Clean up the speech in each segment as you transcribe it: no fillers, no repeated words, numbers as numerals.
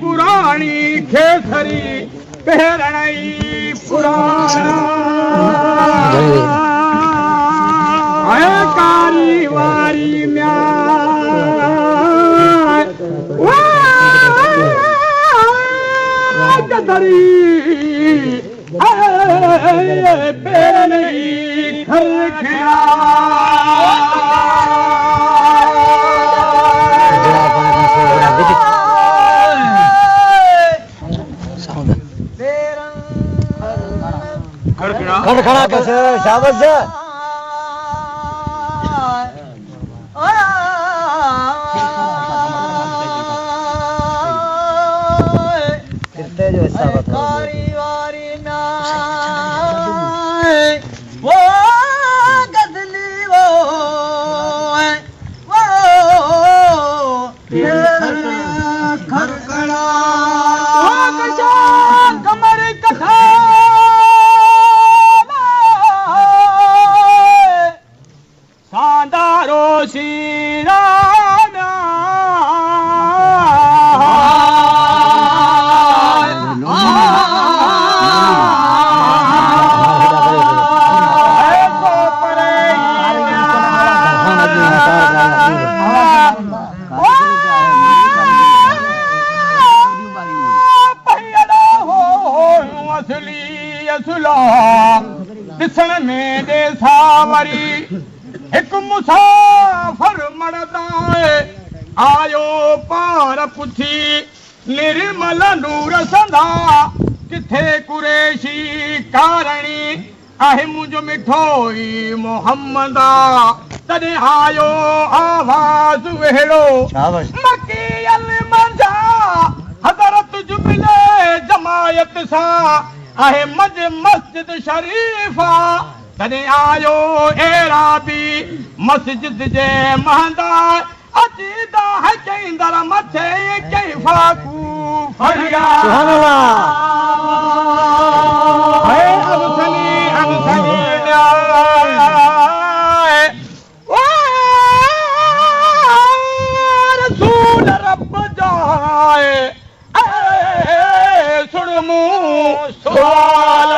पुराणी खेसरी पहिरणई पुराणा कारी वारी म्या गदरी पहिरणई खरखिया खड़खड़ा कैसे शाबाश कितने जो हिस्सा बता वो गदली वो खड़खड़ा कमर कथा सांदारो शीराना दिसण में दे सावरी एक मुसाफर मरदा आयो पार पुछी निर्मल नूर संधा किथे कुरेशी कारणी आहे मुंहिंजो मिठोई मोहम्मदा तॾहिं आयो आवाज़ वेड़ो मकीअल मंझा हज़रत जुमिले जमायत सां आहे मस्जिद शरीफ़ा तॾहिं आयो एराबी मस्जिद जे महंदा अजीदा है चईंदड़ मथे कई फाकू फरिया सुभान अल्लाह है अनसनी रसूल रब जाए सुन मूं सवाल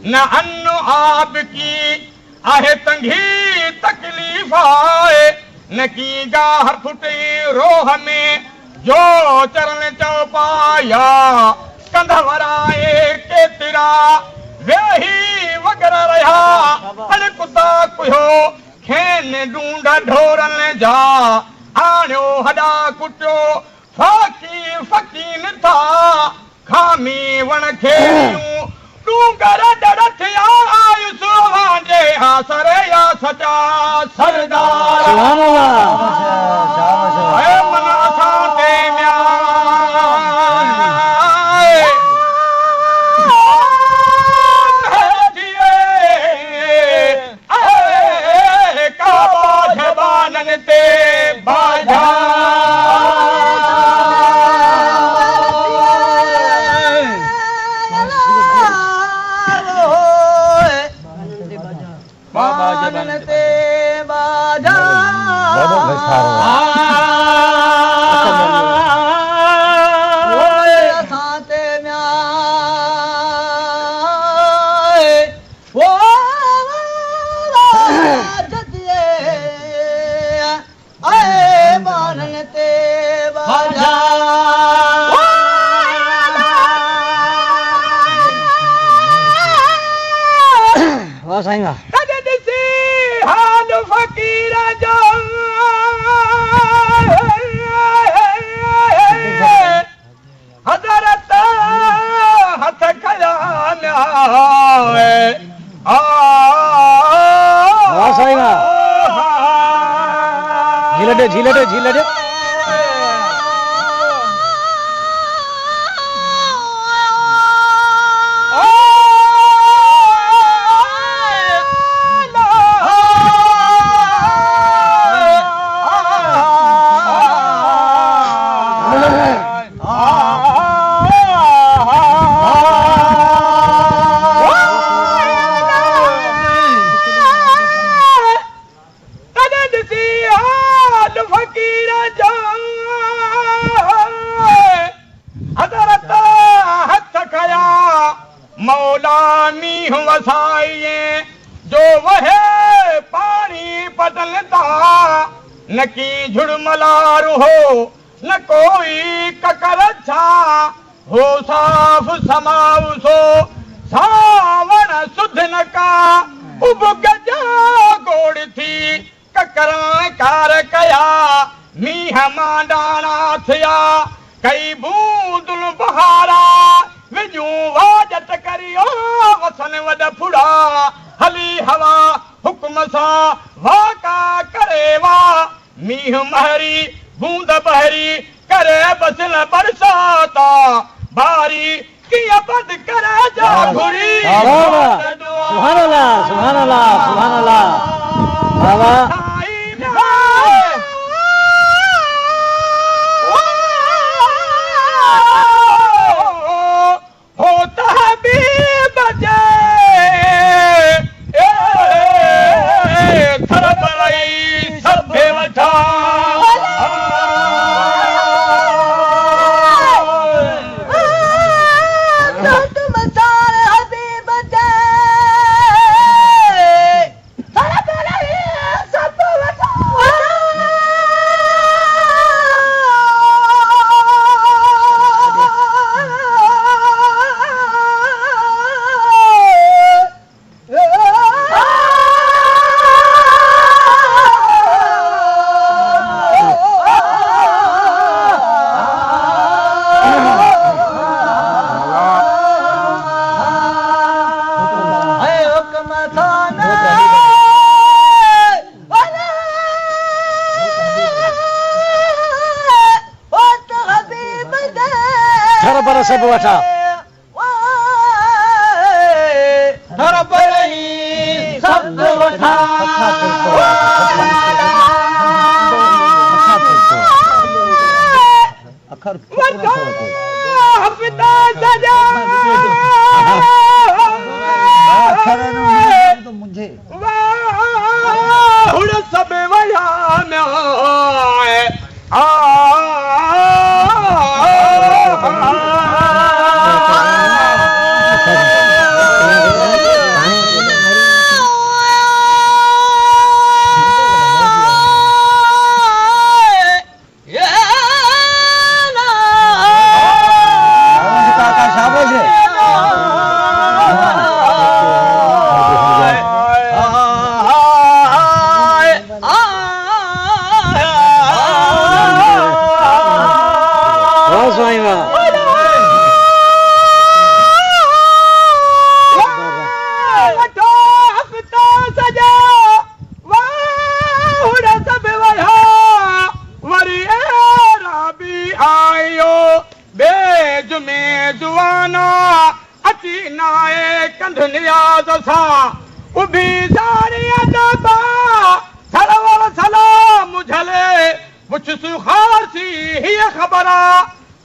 न अन्न आब की आहे तंगी तकलीफ़ आहे न की गाह फुटी रोह में जो चरण चौपाया कंध वराए केतिरा वेही वगर रहा अण कुता कुयो खेन ढूंढ ढोरन जा आणियो हॾा कुटियो फाकी फकीन था खामी वण खेलियूं डूंगर डरथिया आयुस वांजे आसरे या सचा सरदार सुभान अल्लाह शाबाश शाबाश ए मना साते म्या वाह साईं वाह तद ॾिसी हाल फ़क़ीर जो हज़रत हथ खया वाह साईं वाह झीले दे जो वहे पानी बदलता न की झुड़मलार हो न कोई ककर छा हो साफ समाउसो सावण सुध न का उब गजा गोड़ थी ककर कार कया मीह मांडाना थिया कई बूंदुल बहारा विजूं वाजत करियो वसन वड फुड़ा हली हवा हुक्म सां वाका करे वा मीह महरी बूंद बहरी करे बसल बरसाता बारी कीअं बंद करे जा घुरी सुभान अल्लाह बाबा सब वठा सब वठा अखर हफ्ता सजा अखर तो मुझे हुड़ सब वया में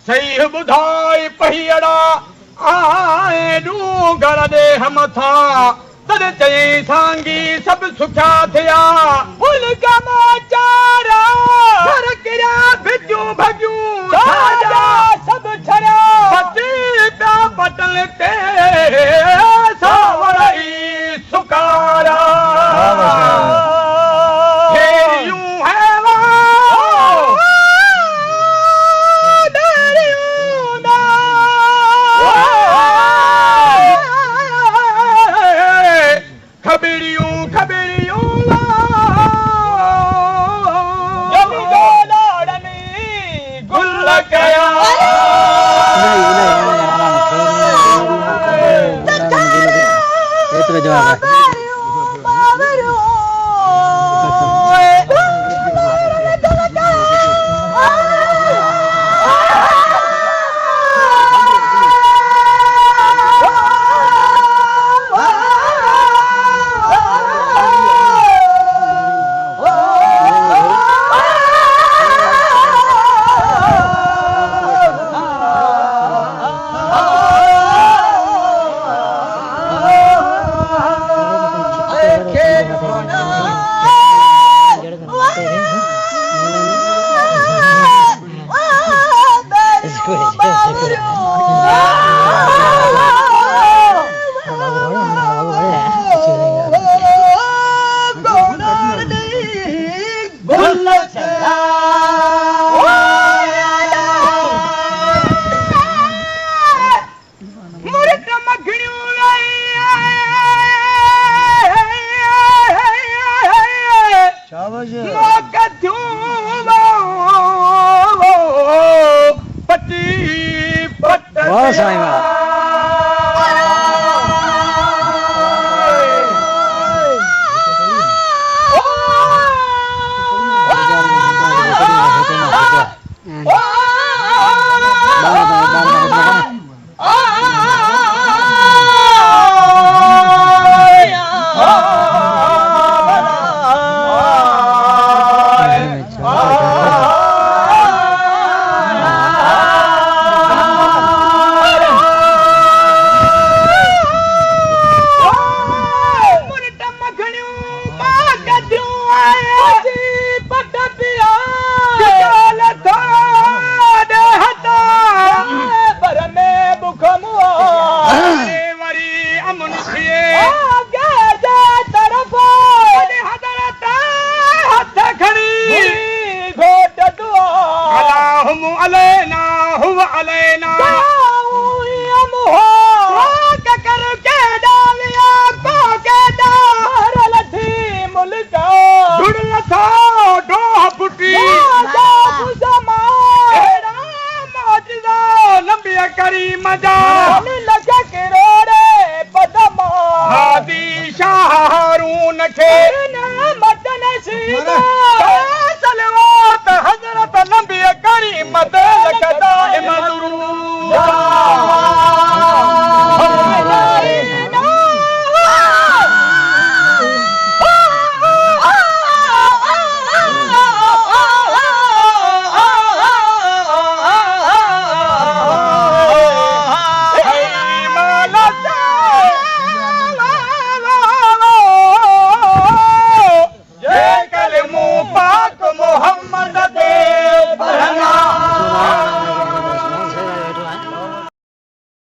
सही बुधाई पहियड़ा आए डूंगर दे हम था तद चई सांगी सब सुखा थिया फुल समाचारा घर किरा भिजू भजू राजा सब छड़ा पति का बटल ते सावड़ई सुकारा कभी वाह साईं वाह हादी शाहरून खे